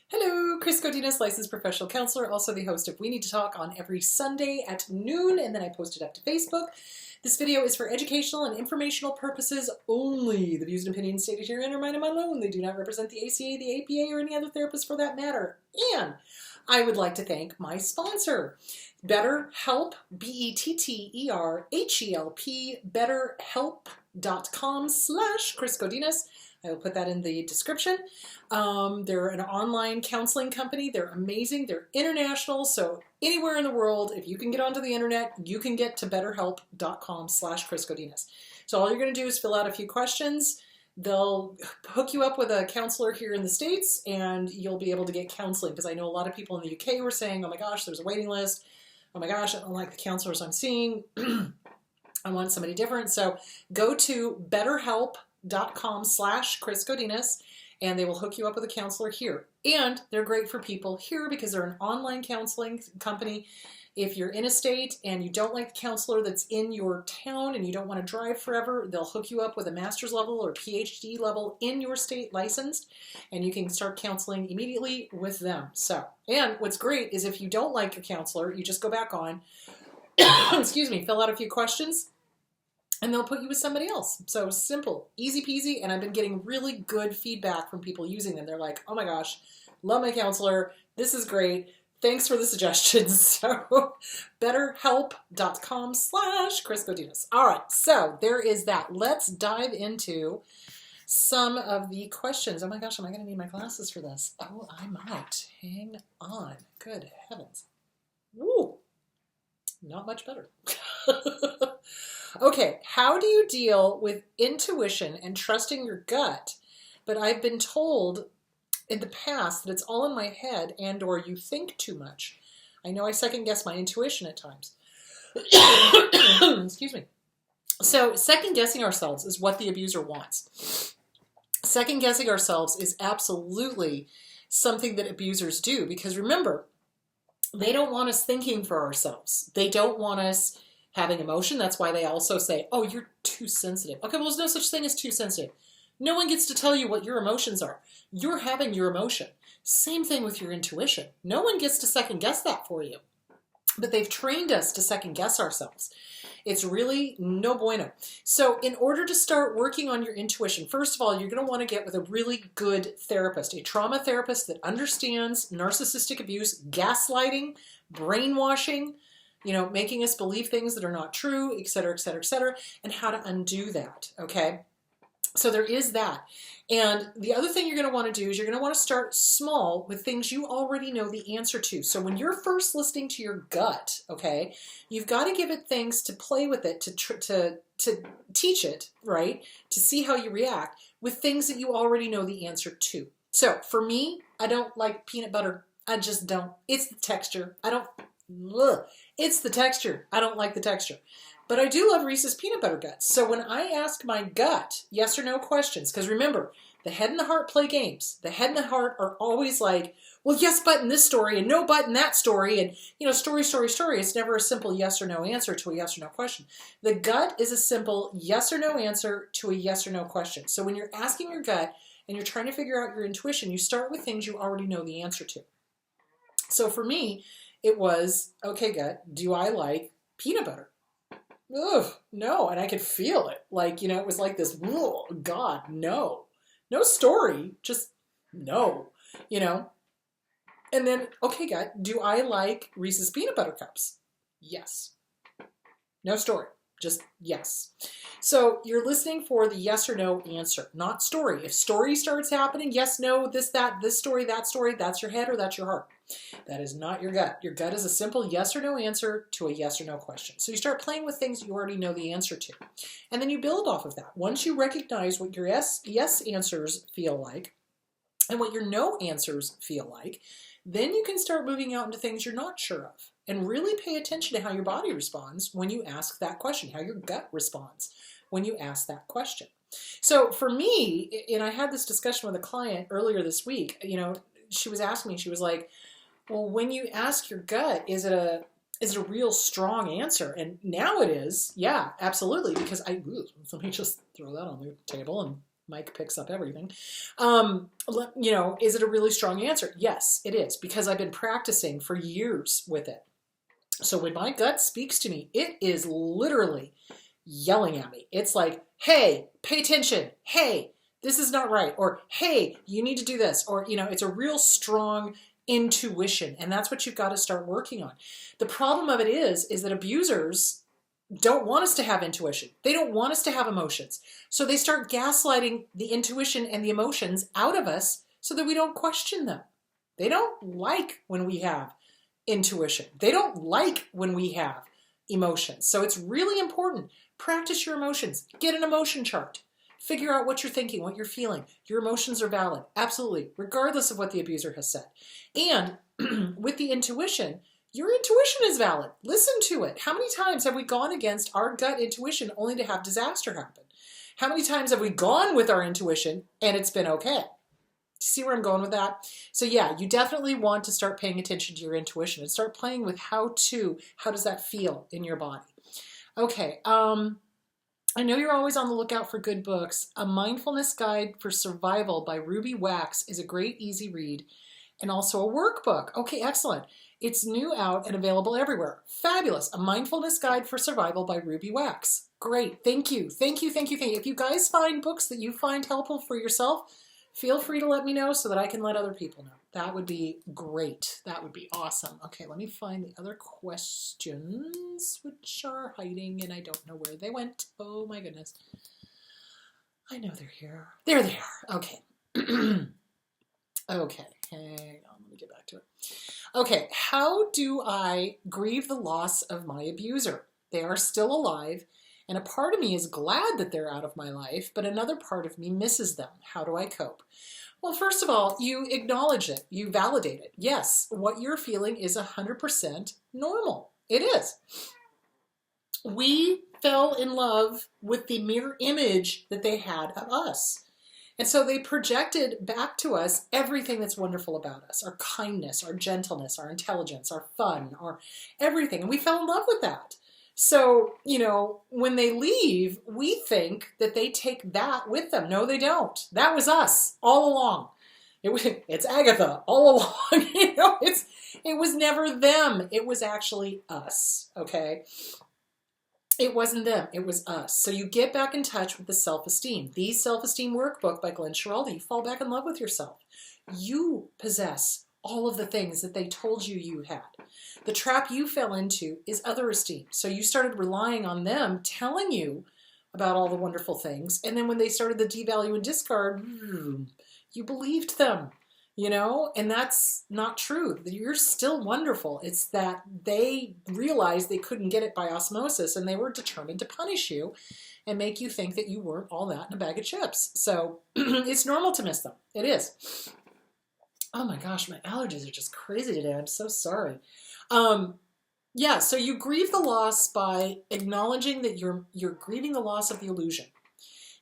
Hello, Chris Godinez, licensed professional counselor, also the host of We Need to Talk on every Sunday at noon, and then I post it up to Facebook. This video is for educational and informational purposes only. The views and opinions stated herein are mine and mine alone. They do not represent the ACA, the APA, or any other therapist for that matter. And I would like to thank my sponsor, BetterHelp, BetterHelp, betterhelp.com/Chris Godinez. I will put that in the description. They're an online counseling company. They're amazing. They're international. So anywhere in the world, if you can get onto the internet, you can get to betterhelp.com/Chris Godinez. So all you're going to do is fill out a few questions. They'll hook you up with a counselor here in the States, and you'll be able to get counseling. Because I know a lot of people in the UK were saying, oh my gosh, there's a waiting list. Oh my gosh, I don't like the counselors I'm seeing. I want somebody different. So go to betterhelp.com/Chris Godinez, and they will hook you up with a counselor here. And they're great for people here because they're an online counseling company. If you're in a state and you don't like the counselor that's in your town and you don't want to drive forever, they'll hook you up with a master's level or PhD level in your state licensed, and you can start counseling immediately with them. So, and what's great is if you don't like your counselor, you just go back on, excuse me, fill out a few questions, and they'll put you with somebody else. So simple, easy peasy, and I've been getting really good feedback from people using them. They're like, oh my gosh, love my counselor. This is great. Thanks for the suggestions. So betterhelp.com/Chris Godinez. All right, so there is that. Let's dive into some of the questions. Oh my gosh, am I going to need my glasses for this? Oh, I might. Hang on. Good heavens. Woo. Not much better. Okay, how do you deal with intuition and trusting your gut? But I've been told in the past that it's all in my head and or you think too much. I know I second guess my intuition at times. Excuse me. So second guessing ourselves is what the abuser wants. Second guessing ourselves is absolutely something that abusers do, because remember, they don't want us thinking for ourselves. They don't want us having emotion. That's why they also say, oh, you're too sensitive. Okay, well, there's no such thing as too sensitive. No one gets to tell you what your emotions are. You're having your emotion. Same thing with your intuition. No one gets to second guess that for you. But they've trained us to second guess ourselves. It's really no bueno. So in order to start working on your intuition, first of all, you're going to want to get with a really good therapist, a trauma therapist that understands narcissistic abuse, gaslighting, brainwashing, making us believe things that are not true, et cetera, et cetera, et cetera, and how to undo that, okay? So there is that. And the other thing you're going to want to do is you're going to want to start small with things you already know the answer to. So when you're first listening to your gut, okay, you've got to give it things to play with it, to teach it, right, to see how you react with things that you already know the answer to. So for me, I don't like peanut butter. I just don't. It's the texture. It's the texture. I don't like the texture. But I do love Reese's peanut butter guts. So when I ask my gut yes or no questions, because remember, the head and the heart play games. The head and the heart are always like, well, yes, but in this story, and no, but in that story, and, story, story, story. It's never a simple yes or no answer to a yes or no question. The gut is a simple yes or no answer to a yes or no question. So when you're asking your gut and you're trying to figure out your intuition, you start with things you already know the answer to. So for me, it was, okay, gut, do I like peanut butter? Ugh, no, and I could feel it. It was like this, oh, God, no. No story, just no, And then, okay, gut, do I like Reese's peanut butter cups? Yes. No story, just yes. So you're listening for the yes or no answer, not story. If story starts happening, yes, no, this, that, this story, that's your head or that's your heart. That is not your gut. Your gut is a simple yes or no answer to a yes or no question. So you start playing with things you already know the answer to. And then you build off of that. Once you recognize what your yes answers feel like and what your no answers feel like, then you can start moving out into things you're not sure of. And really pay attention to how your body responds when you ask that question, how your gut responds when you ask that question. So for me, and I had this discussion with a client earlier this week, she was asking me, she was like, well, when you ask your gut, is it a real strong answer? And now it is. Yeah, absolutely. Because let me just throw that on the table and Mike picks up everything. Is it a really strong answer? Yes, it is, because I've been practicing for years with it. So when my gut speaks to me, it is literally yelling at me. It's like, hey, pay attention. Hey, this is not right. Or, hey, you need to do this. Or, it's a real strong intuition. And that's what you've got to start working on. The problem of it is that abusers don't want us to have intuition. They don't want us to have emotions. So they start gaslighting the intuition and the emotions out of us so that we don't question them. They don't like when we have intuition. They don't like when we have emotions. So it's really important. Practice your emotions. Get an emotion chart. Figure out what you're thinking, what you're feeling. Your emotions are valid. Absolutely. Regardless of what the abuser has said. And with the intuition, your intuition is valid. Listen to it. How many times have we gone against our gut intuition only to have disaster happen? How many times have we gone with our intuition and it's been okay? See where I'm going with that? So yeah, you definitely want to start paying attention to your intuition and start playing with how does that feel in your body? Okay, I know you're always on the lookout for good books. A Mindfulness Guide for Survival by Ruby Wax is a great, easy read, and also a workbook. Okay, excellent. It's new out and available everywhere. Fabulous. A Mindfulness Guide for Survival by Ruby Wax. Great. Thank you. Thank you, thank you, thank you. If you guys find books that you find helpful for yourself, feel free to let me know so that I can let other people know. That would be great. That would be awesome. Okay, let me find the other questions, which are hiding, and I don't know where they went. Oh my goodness. I know they're here. There they are. Okay. Okay, hang on. Let me get back to it. Okay, how do I grieve the loss of my abuser? They are still alive, and a part of me is glad that they're out of my life, but another part of me misses them. How do I cope? Well, first of all, you acknowledge it. You validate it. Yes, what you're feeling is 100% normal. It is. We fell in love with the mirror image that they had of us. And so they projected back to us everything that's wonderful about us, our kindness, our gentleness, our intelligence, our fun, our everything. And we fell in love with that. So, when they leave, we think that they take that with them. No, they don't. That was us all along. It's Agatha all along. It was never them. It was actually us, okay? It wasn't them. It was us. So you get back in touch with the self-esteem. The Self-Esteem Workbook by Glenn Schiraldi. You fall back in love with yourself. You possess all of the things that they told you had. The trap you fell into is other esteem. So you started relying on them telling you about all the wonderful things. And then when they started the devalue and discard, you believed them, and that's not true. You're still wonderful. It's that they realized they couldn't get it by osmosis and they were determined to punish you and make you think that you weren't all that in a bag of chips. So it's normal to miss them. It is. Oh my gosh, my allergies are just crazy today. I'm so sorry. Yeah, so you grieve the loss by acknowledging that you're grieving the loss of the illusion.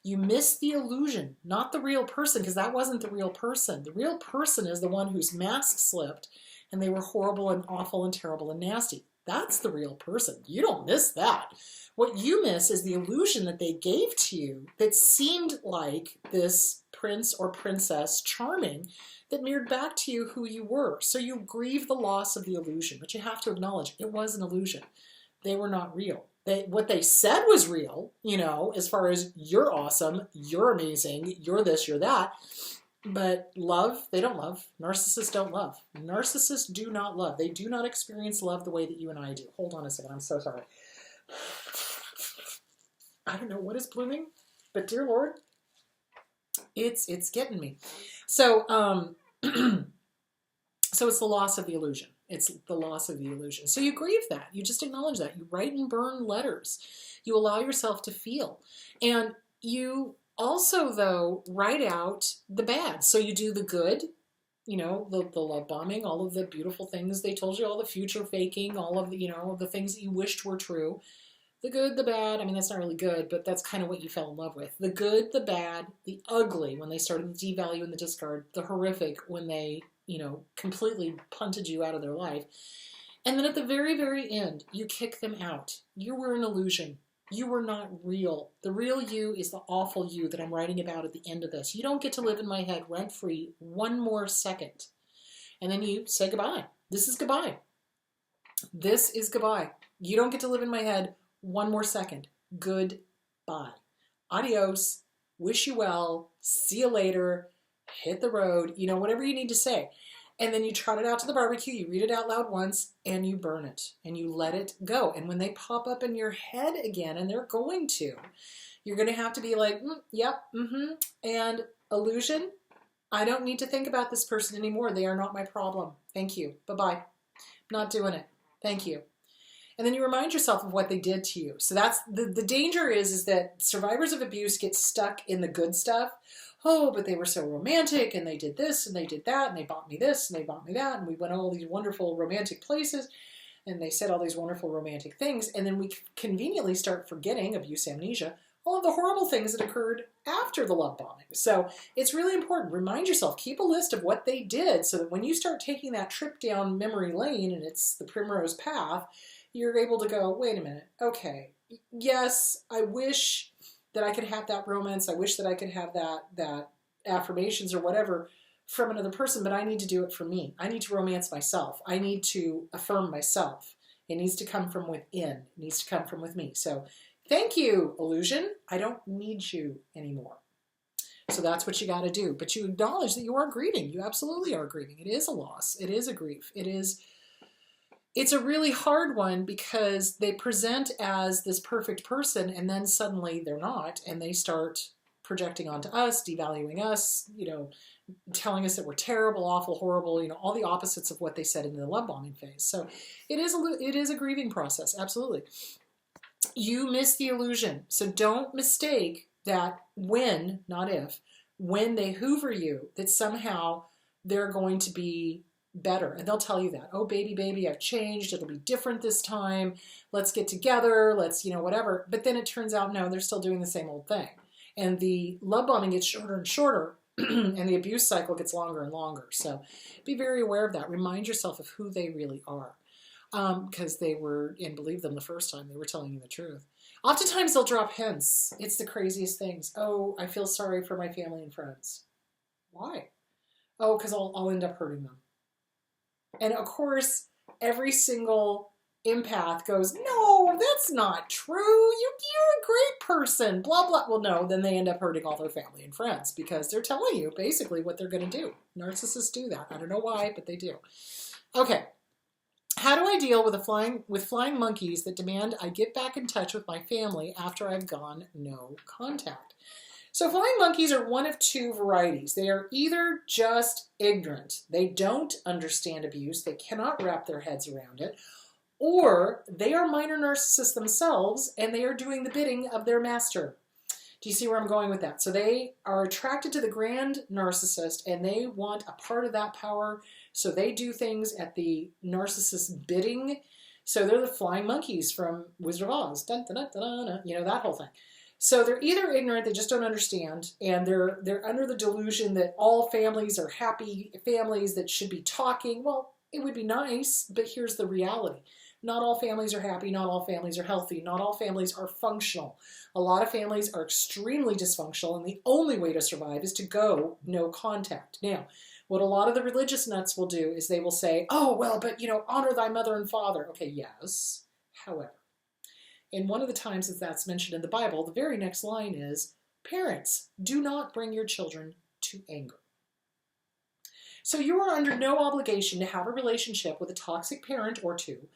You miss the illusion, not the real person, because that wasn't the real person. The real person is the one whose mask slipped and they were horrible and awful and terrible and nasty. That's the real person. You don't miss that. What you miss is the illusion that they gave to you that seemed like this prince or princess charming that mirrored back to you who you were. So you grieve the loss of the illusion, but you have to acknowledge it was an illusion. They were not real. What they said was real, as far as you're awesome, you're amazing, you're this, you're that. But love, they don't love. Narcissists don't love. Narcissists do not love. They do not experience love the way that you and I do. Hold on a second. I'm so sorry. I don't know what is blooming, but dear Lord, it's getting me. So, so it's the loss of the illusion. It's the loss of the illusion. So you grieve that. You just acknowledge that. You write and burn letters. You allow yourself to feel. And you also, though, write out the bad. So you do the good, the love bombing, all of the beautiful things they told you, all the future faking, all of the, the things that you wished were true. The good, the bad, that's not really good, but that's kind of what you fell in love with. The good, the bad, the ugly when they started the devalue and the discard, the horrific when they, completely punted you out of their life. And then at the very, very end, you kick them out. You were an illusion. You were not real. The real you is the awful you that I'm writing about at the end of this. You don't get to live in my head rent-free one more second. And then you say goodbye. This is goodbye. This is goodbye. You don't get to live in my head one more second. Goodbye. Adios. Wish you well. See you later. Hit the road. You know, whatever you need to say. And then you trot it out to the barbecue, you read it out loud once, and you burn it, and you let it go. And when they pop up in your head again, and they're going to, you're going to have to be like, yep, and illusion, I don't need to think about this person anymore. They are not my problem. Thank you. Bye-bye. Not doing it. Thank you. And then you remind yourself of what they did to you. So that's the danger is that survivors of abuse get stuck in the good stuff. Oh, but they were so romantic, and they did this, and they did that, and they bought me this, and they bought me that, and we went all these wonderful romantic places, and they said all these wonderful romantic things, and then we conveniently start forgetting, abuse amnesia, all of the horrible things that occurred after the love bombing. So it's really important. Remind yourself, keep a list of what they did, so that when you start taking that trip down memory lane, and it's the primrose path, you're able to go, wait a minute, okay, yes, I wish that I could have that romance. I wish that I could have that affirmations or whatever from another person, but I need to do it for me. I need to romance myself. I need to affirm myself. It needs to come from within. It needs to come from with me. So thank you, illusion. I don't need you anymore. So that's what you got to do. But you acknowledge that you are grieving. You absolutely are grieving. It is a loss. It is a grief. It's a really hard one because they present as this perfect person and then suddenly they're not, and they start projecting onto us, devaluing us, you know, telling us that we're terrible, awful, horrible, you know, all the opposites of what they said in the love bombing phase. So it is a grieving process, absolutely. You miss the illusion. So don't mistake that when, not if, when they hoover you, that somehow they're going to be better. And they'll tell you that, oh, baby, I've changed. It'll be different this time. Let's get together. Let's, you know, whatever. But then it turns out, no, they're still doing the same old thing. And the love bombing gets shorter and shorter, and the abuse cycle gets longer and longer. So be very aware of that. Remind yourself of who they really are. Because they were, and believe them the first time, they were telling you the truth. Oftentimes they'll drop hints. It's the craziest things. Oh, I feel sorry for my family and friends. Why? Oh, because I'll end up hurting them. And of course, every single empath goes, no, that's not true. You're a great person, blah, blah. Well, no, then they end up hurting all their family and friends because they're telling you basically what they're going to do. Narcissists do that. I don't know why, but they do. Okay. How do I deal with flying monkeys that demand I get back in touch with my family after I've gone no contact? So flying monkeys are one of two varieties. They are either just ignorant. They don't understand abuse. They cannot wrap their heads around it. Or they are minor narcissists themselves and they are doing the bidding of their master. Do you see where I'm going with that? So they are attracted to the grand narcissist and they want a part of that power. So they do things at the narcissist's bidding. So they're the flying monkeys from Wizard of Oz. Dun, dun, dun, dun, dun, you know, that whole thing. So they're either ignorant, they just don't understand, and they're under the delusion that all families are happy families that should be talking. Well, it would be nice, but here's the reality. Not all families are happy, not all families are healthy, not all families are functional. A lot of families are extremely dysfunctional, and the only way to survive is to go no contact. Now, what a lot of the religious nuts will do is they will say, oh, well, but, you know, honor thy mother and father. Okay, yes. However, and one of the times that that's mentioned in the Bible, the very next line is, parents, do not bring your children to anger. So you are under no obligation to have a relationship with a toxic parent or two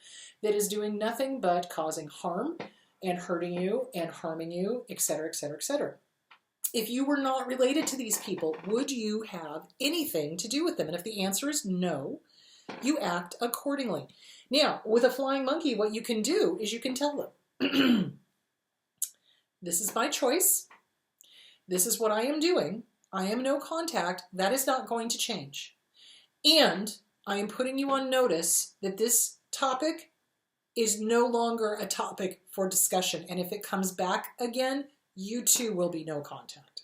that is doing nothing but causing harm and hurting you and harming you, etc., etc., etc. If you were not related to these people, would you have anything to do with them? And if the answer is no, you act accordingly. Now, with a flying monkey, what you can do is you can tell them, this is my choice. This is what I am doing. I am no contact. That is not going to change. And I am putting you on notice that this topic is no longer a topic for discussion. And if it comes back again, you too will be no contact.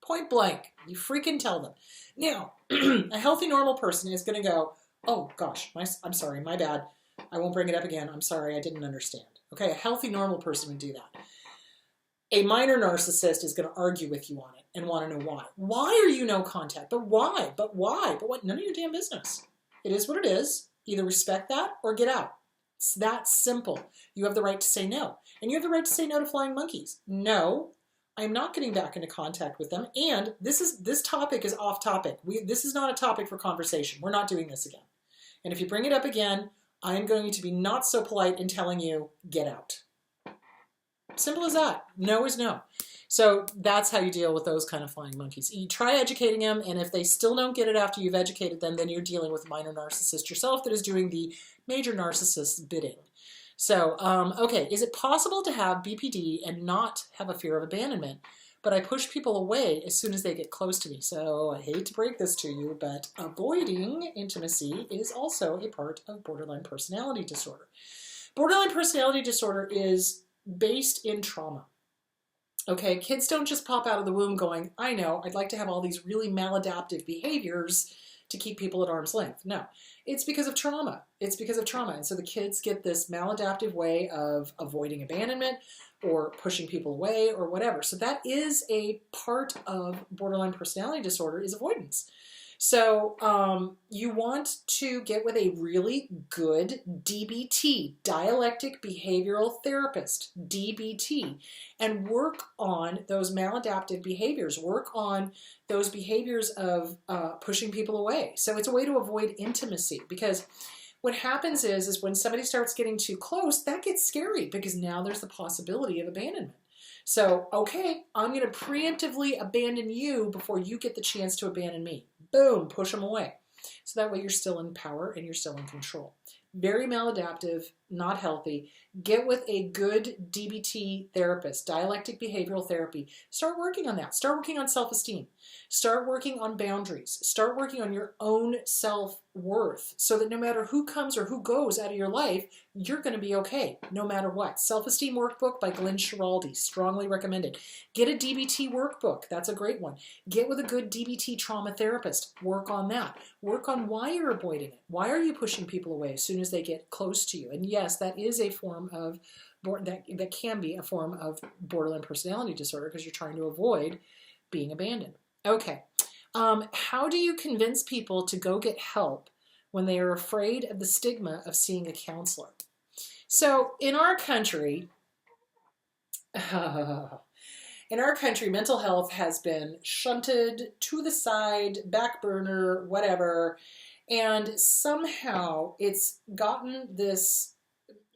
Point blank. You freaking tell them. Now, a healthy, normal person is going to go, oh gosh, I'm sorry, my bad. I won't bring it up again. I'm sorry, I didn't understand. Okay, a healthy, normal person would do that. A minor narcissist is going to argue with you on it and want to know why. Why are you no contact? But why? But why? But what? None of your damn business. It is what it is. Either respect that or get out. It's that simple. You have the right to say no. And you have the right to say no to flying monkeys. No, I'm not getting back into contact with them. And this topic is off topic. This is not a topic for conversation. We're not doing this again. And if you bring it up again, I'm going to be not so polite in telling you, get out. Simple as that. No is no. So that's how you deal with those kind of flying monkeys. You try educating them, and if they still don't get it after you've educated them, then you're dealing with a minor narcissist yourself that is doing the major narcissist's bidding. So, okay, is it possible to have BPD and not have a fear of abandonment? But I push people away as soon as they get close to me. So I hate to break this to you, but avoiding intimacy is also a part of borderline personality disorder. Borderline personality disorder is based in trauma. Okay, kids don't just pop out of the womb going, I know, I'd like to have all these really maladaptive behaviors to keep people at arm's length. No, it's because of trauma. It's because of trauma. And so the kids get this maladaptive way of avoiding abandonment or pushing people away or whatever. So that is a part of borderline personality disorder, is avoidance. So you want to get with a really good DBT, dialectic behavioral therapist, DBT, and work on those maladaptive behaviors, work on those behaviors of pushing people away. So it's a way to avoid intimacy, because what happens is when somebody starts getting too close, that gets scary because now there's the possibility of abandonment. So, okay, I'm going to preemptively abandon you before you get the chance to abandon me. Boom, push them away. So that way you're still in power and you're still in control. Very maladaptive, not healthy. Get with a good DBT therapist, dialectic behavioral therapy. Start working on that. Start working on self-esteem. Start working on boundaries. Start working on your own self-worth so that no matter who comes or who goes out of your life, you're going to be okay no matter what. Self-Esteem Workbook by Glenn Schiraldi. Strongly recommended. Get a DBT workbook. That's a great one. Get with a good DBT trauma therapist. Work on that. Work on why you're avoiding it. Why are you pushing people away as soon as they get close to you? And yes, that is a form of, that can be a form of borderline personality disorder because you're trying to avoid being abandoned. Okay. How do you convince people to go get help when they are afraid of the stigma of seeing a counselor? So in our country, mental health has been shunted to the side, back burner, whatever, and somehow it's gotten this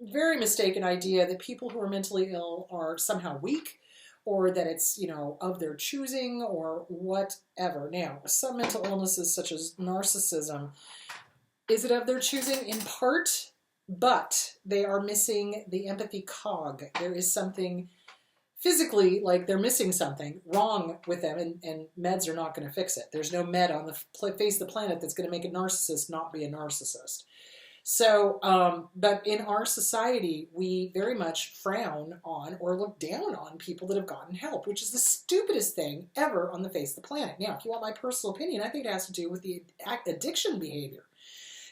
very mistaken idea that people who are mentally ill are somehow weak, or that it's, of their choosing or whatever. Now, some mental illnesses such as narcissism, is it of their choosing? In part, but they are missing the empathy cog. There is something physically, like they're missing something wrong with them, and meds are not going to fix it. There's no med on the face of the planet that's going to make a narcissist not be a narcissist. So, but in our society, we very much frown on or look down on people that have gotten help, which is the stupidest thing ever on the face of the planet. Now, if you want my personal opinion, I think it has to do with the addiction behavior,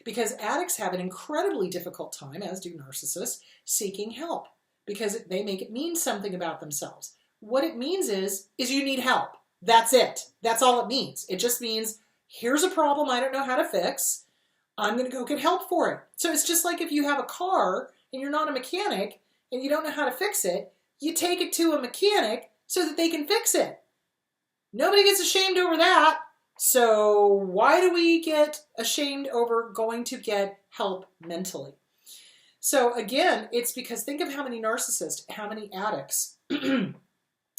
because addicts have an incredibly difficult time, as do narcissists, seeking help because they make it mean something about themselves. What it means is you need help. That's it. That's all it means. It just means, here's a problem I don't know how to fix. I'm going to go get help for it. So it's just like if you have a car and you're not a mechanic and you don't know how to fix it, you take it to a mechanic so that they can fix it. Nobody gets ashamed over that. So why do we get ashamed over going to get help mentally? So again, it's because think of how many narcissists, how many addicts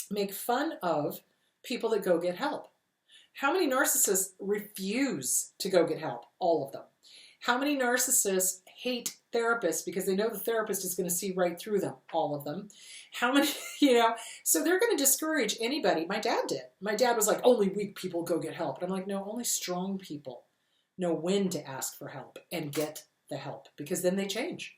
make fun of people that go get help. How many narcissists refuse to go get help? All of them. How many narcissists hate therapists because they know the therapist is going to see right through them? All of them. How many, so they're going to discourage anybody. My dad did. My dad was like, only weak people go get help. And I'm like, no, only strong people know when to ask for help and get the help, because then they change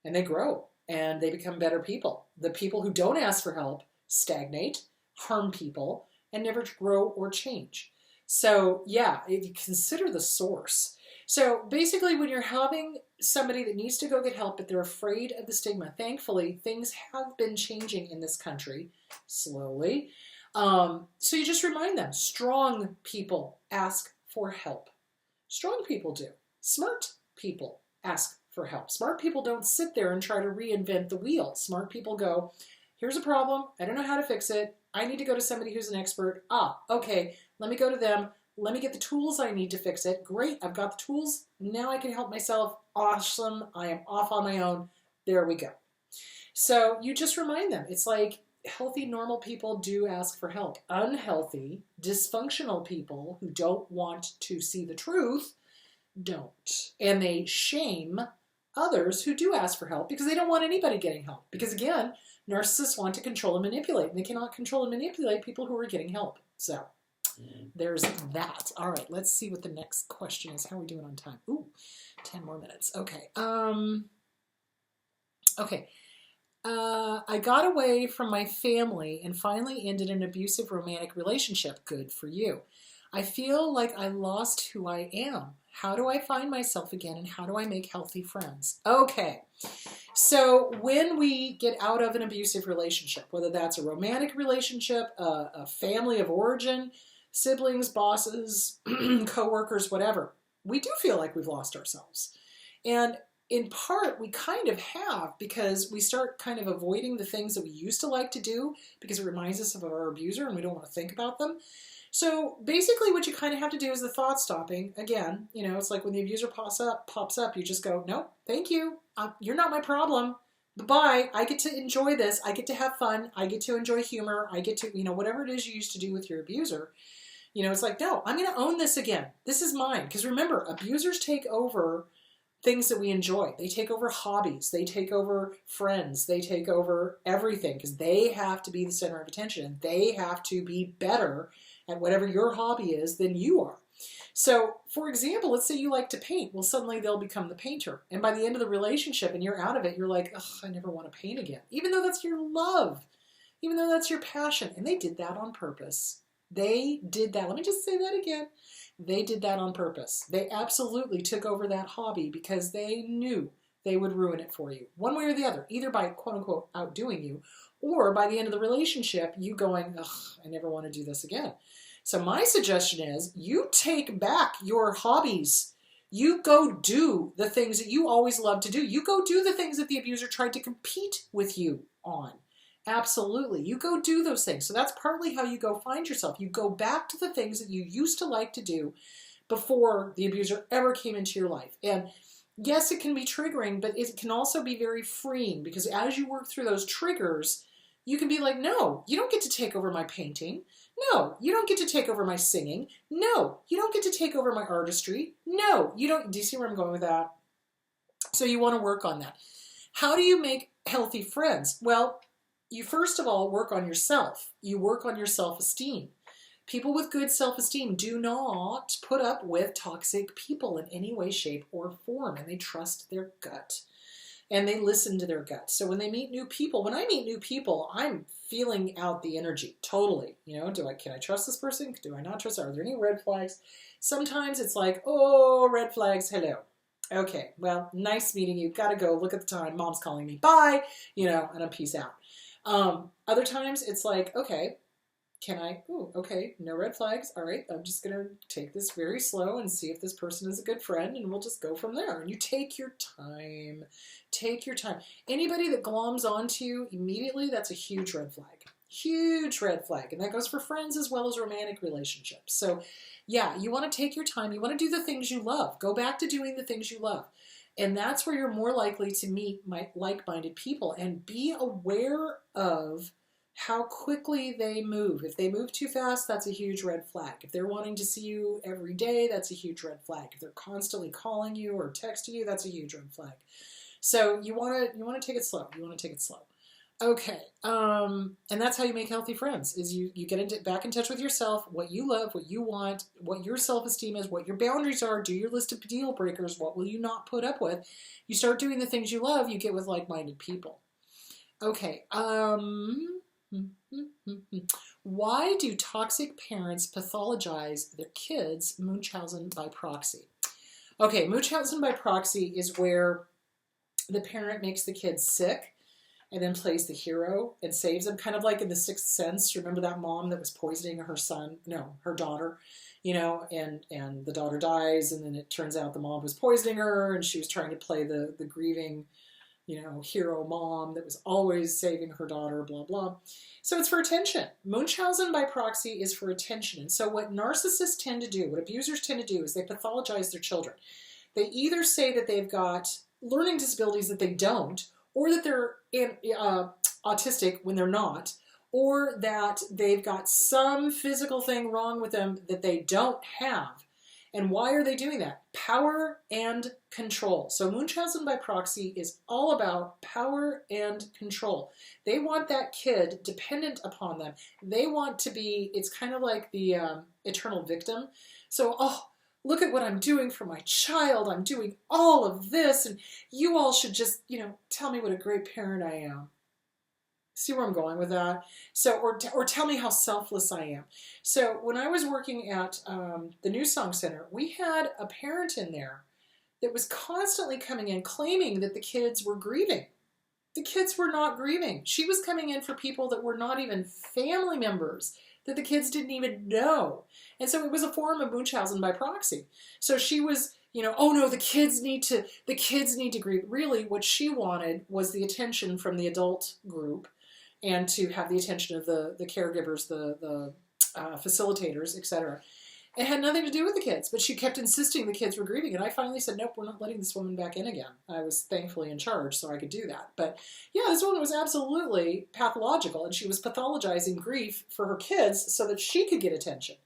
and they grow and they become better people. The people who don't ask for help stagnate, harm people, and never grow or change. So yeah, if you consider the source. So basically, when you're having somebody that needs to go get help, but they're afraid of the stigma, thankfully, things have been changing in this country slowly. So you just remind them, strong people ask for help. Strong people do. Smart people ask for help. Smart people don't sit there and try to reinvent the wheel. Smart people go, here's a problem. I don't know how to fix it. I need to go to somebody who's an expert. Okay, let me go to them. Let me get the tools I need to fix it. Great, I've got the tools. Now I can help myself. Awesome, I am off on my own. There we go. So you just remind them. It's like healthy, normal people do ask for help. Unhealthy, dysfunctional people who don't want to see the truth don't. And they shame others who do ask for help because they don't want anybody getting help. Because again, narcissists want to control and manipulate, and they cannot control and manipulate people who are getting help. So there's that. All right, let's see what the next question is. How are we doing on time? Ooh, 10 more minutes. Okay. I got away from my family and finally ended an abusive romantic relationship. Good for you. I feel like I lost who I am. How do I find myself again, and how do I make healthy friends? Okay, so when we get out of an abusive relationship, whether that's a romantic relationship, a family of origin, siblings, bosses, coworkers, whatever, we do feel like we've lost ourselves. And in part, we kind of have, because we start kind of avoiding the things that we used to like to do because it reminds us of our abuser and we don't want to think about them. So basically what you kind of have to do is the thought stopping. Again, you know, it's like when the abuser pops up, you just go, no, thank you. You're not my problem. Bye-bye. I get to enjoy this. I get to have fun. I get to enjoy humor. I get to, you know, whatever it is you used to do with your abuser. You know, it's like, no, I'm going to own this again. This is mine. Because remember, abusers take over things that we enjoy. They take over hobbies. They take over friends. They take over everything because they have to be the center of attention. And they have to be better at whatever your hobby is than you are. So, for example, let's say you like to paint. Well, suddenly they'll become the painter. And by the end of the relationship and you're out of it, you're like, ugh, I never want to paint again. Even though that's your love. Even though that's your passion. And they did that on purpose. They did that. Let me just say that again. They did that on purpose. They absolutely took over that hobby because they knew they would ruin it for you. One way or the other. Either by, quote unquote, outdoing you, or by the end of the relationship, you going, ugh, I never want to do this again. So my suggestion is you take back your hobbies. You go do the things that you always loved to do. You go do the things that the abuser tried to compete with you on. Absolutely. You go do those things. So that's partly how you go find yourself. You go back to the things that you used to like to do before the abuser ever came into your life. And yes, it can be triggering, but it can also be very freeing because as you work through those triggers, you can be like, no, you don't get to take over my painting. No, you don't get to take over my singing. No, you don't get to take over my artistry. No, you don't. Do you see where I'm going with that? So you want to work on that. How do you make healthy friends? Well, you first of all work on yourself. You work on your self-esteem. People with good self-esteem do not put up with toxic people in any way, shape, or form, and they trust their gut. And they listen to their gut. So when they meet new people, when I meet new people, I'm feeling out the energy totally. You know, can I trust this person? Do I not trust her? Are there any red flags? Sometimes it's like, oh, red flags, hello. Okay, well, nice meeting you. Gotta go. Look at the time. Mom's calling me. Bye. You know, and I'm peace out. Other times it's like, okay, okay, no red flags. All right, I'm just going to take this very slow and see if this person is a good friend, and we'll just go from there. And you take your time. Take your time. Anybody that gloms onto you immediately, that's a huge red flag. Huge red flag. And that goes for friends as well as romantic relationships. So, yeah, you want to take your time. You want to do the things you love. Go back to doing the things you love. And that's where you're more likely to meet like-minded people and be aware of how quickly they move. If they move too fast, that's a huge red flag. If they're wanting to see you every day, that's a huge red flag. If they're constantly calling you or texting you, that's a huge red flag. So you want to take it slow. You want to take it slow. Okay, and that's how you make healthy friends, is you get back in touch with yourself, what you love, what you want, what your self-esteem is, what your boundaries are, do your list of deal breakers, what will you not put up with. You start doing the things you love, you get with like-minded people. Okay, why do toxic parents pathologize their kids, Munchausen by proxy? Okay, Munchausen by proxy is where the parent makes the kid sick and then plays the hero and saves them, kind of like in The Sixth Sense. Remember that mom that was poisoning her daughter, and the daughter dies, and then it turns out the mom was poisoning her, and she was trying to play the grieving, hero mom that was always saving her daughter, blah, blah. So it's for attention. Munchausen by proxy is for attention. And so what narcissists tend to do, what abusers tend to do, is they pathologize their children. They either say that they've got learning disabilities that they don't, or that they're autistic when they're not, or that they've got some physical thing wrong with them that they don't have. And why are they doing that? Power and control. So Munchausen by proxy is all about power and control. They want that kid dependent upon them. They want to be, it's kind of like the eternal victim. So, look at what I'm doing for my child. I'm doing all of this, and you all should just, tell me what a great parent I am. See where I'm going with that? So, or tell me how selfless I am. So when I was working at the New Song Center, we had a parent in there that was constantly coming in claiming that the kids were grieving. The kids were not grieving. She was coming in for people that were not even family members, that the kids didn't even know. And so it was a form of Munchausen by proxy. So she was, oh no, the kids need to grieve. Really, what she wanted was the attention from the adult group, and to have the attention of the caregivers, the facilitators, etc. It had nothing to do with the kids, but she kept insisting the kids were grieving. And I finally said, nope, we're not letting this woman back in again. I was thankfully in charge, so I could do that. But yeah, this woman was absolutely pathological, and she was pathologizing grief for her kids so that she could get attention.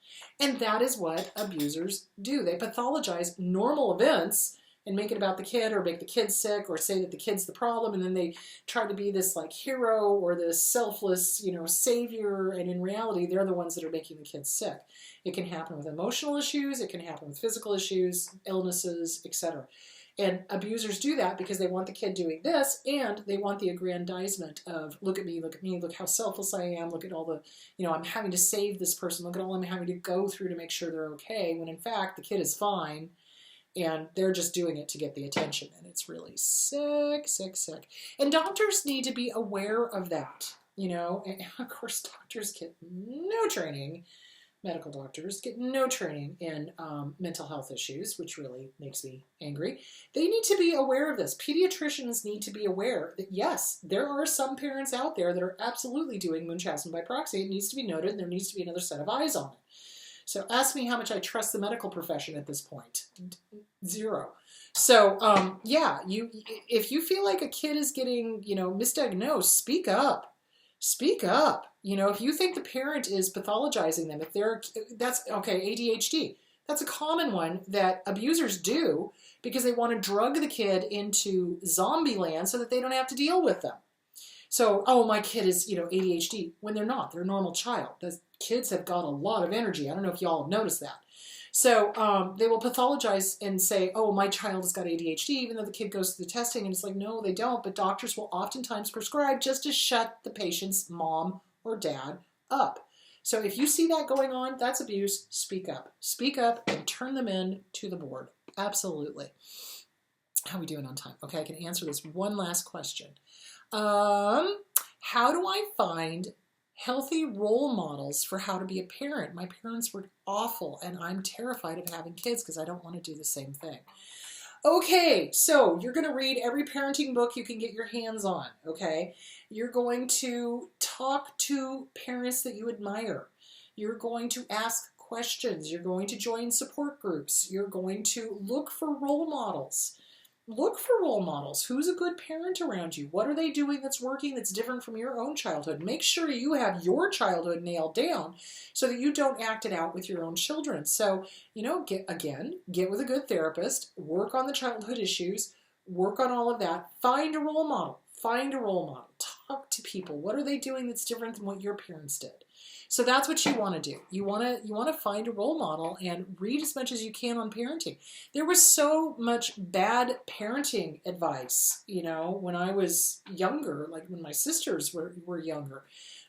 And that is what abusers do. They pathologize normal events and make it about the kid, or make the kid sick, or say that the kid's the problem, and then they try to be this like hero or this selfless, savior, and in reality, they're the ones that are making the kids sick. It can happen with emotional issues, it can happen with physical issues, illnesses, etc. And abusers do that because they want the kid doing this, and they want the aggrandizement of, look at me, look how selfless I am, look at all the, I'm having to save this person, look at all I'm having to go through to make sure they're okay, when in fact the kid is fine. And they're just doing it to get the attention. And it's really sick, sick, sick. And doctors need to be aware of that, And of course, doctors get no training. Medical doctors get no training in mental health issues, which really makes me angry. They need to be aware of this. Pediatricians need to be aware that, yes, there are some parents out there that are absolutely doing Munchausen by proxy. It needs to be noted, and there needs to be another set of eyes on it. So ask me how much I trust the medical profession at this point. Zero. So, if you feel like a kid is getting, misdiagnosed, speak up. Speak up. If you think the parent is pathologizing them, that's okay, ADHD. That's a common one that abusers do because they want to drug the kid into zombie land so that they don't have to deal with them. So, my kid is, ADHD, when they're not. They're a normal child. The kids have got a lot of energy. I don't know if y'all have noticed that. So they will pathologize and say, my child has got ADHD, even though the kid goes through the testing. And it's like, no, they don't. But doctors will oftentimes prescribe just to shut the patient's mom or dad up. So if you see that going on, that's abuse. Speak up. Speak up and turn them in to the board. Absolutely. How are we doing on time? Okay, I can answer this one last question. How do I find healthy role models for how to be a parent? My parents were awful, and I'm terrified of having kids because I don't want to do the same thing. Okay, so you're going to read every parenting book you can get your hands on, okay? You're going to talk to parents that you admire. You're going to ask questions. You're going to join support groups. You're going to look for role models. Look for role models. Who's a good parent around you? What are they doing that's working that's different from your own childhood? Make sure you have your childhood nailed down so that you don't act it out with your own children. So, get with a good therapist, work on the childhood issues, work on all of that. Find a role model. Find a role model. Talk to people. What are they doing that's different than what your parents did? So that's what you want to do. You want to find a role model and read as much as you can on parenting. There was so much bad parenting advice, when I was younger, like when my sisters were younger.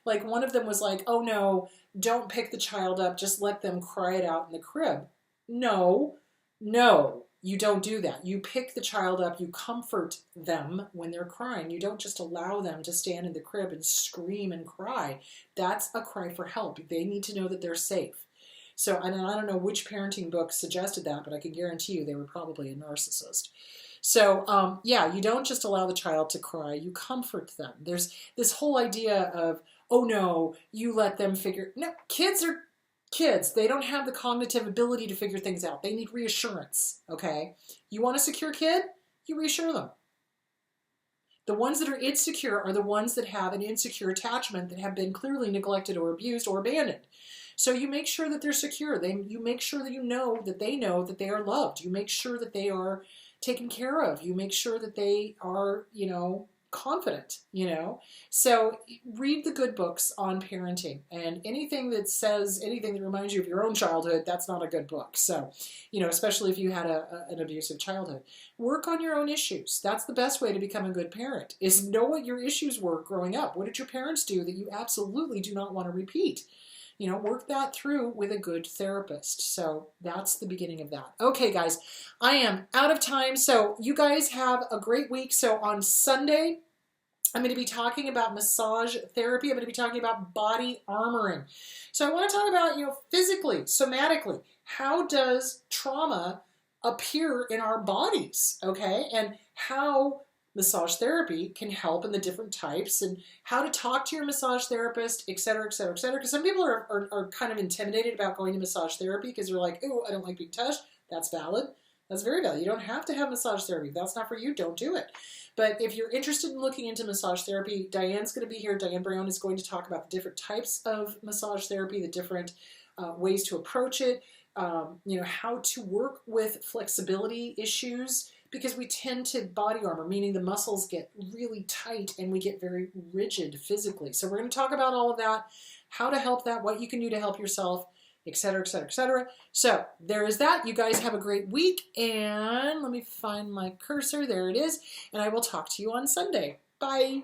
Like one of them was like, oh no, don't pick the child up, just let them cry it out in the crib. No. You don't do that. You pick the child up, you comfort them when they're crying. You don't just allow them to stand in the crib and scream and cry. That's a cry for help. They need to know that they're safe. So, and I don't know which parenting book suggested that, but I can guarantee you they were probably a narcissist. So, yeah, you don't just allow the child to cry, you comfort them. There's this whole idea of, oh no, you let them figure, no, kids are kids. They don't have the cognitive ability to figure things out. They need reassurance, okay? You want a secure kid? You reassure them. The ones that are insecure are the ones that have an insecure attachment that have been clearly neglected or abused or abandoned. So you make sure that they're secure. You make sure that you know that they are loved. You make sure that they are taken care of. You make sure that they are, confident, So read the good books on parenting, and anything that says anything that reminds you of your own childhood, that's not a good book. So, especially if you had an abusive childhood. Work on your own issues. That's the best way to become a good parent, is know what your issues were growing up. What did your parents do that you absolutely do not want to repeat? Work that through with a good therapist. So that's the beginning of that. Okay, guys, I am out of time. So you guys have a great week. So on Sunday, I'm going to be talking about massage therapy. I'm going to be talking about body armoring. So I want to talk about, physically, somatically, how does trauma appear in our bodies, okay? And how massage therapy can help in the different types, and how to talk to your massage therapist, et cetera, et cetera, et cetera. Because some people are kind of intimidated about going to massage therapy because they're like, oh, I don't like being touched. That's valid. That's very valid. You don't have to have massage therapy. If that's not for you, don't do it. But if you're interested in looking into massage therapy, Diane's going to be here. Diane Brown is going to talk about the different types of massage therapy, the different ways to approach it, how to work with flexibility issues, because we tend to body armor, meaning the muscles get really tight and we get very rigid physically. So we're going to talk about all of that, how to help that, what you can do to help yourself, et cetera, et cetera, et cetera. So there is that. You guys have a great week, and let me find my cursor. There it is. And I will talk to you on Sunday. Bye.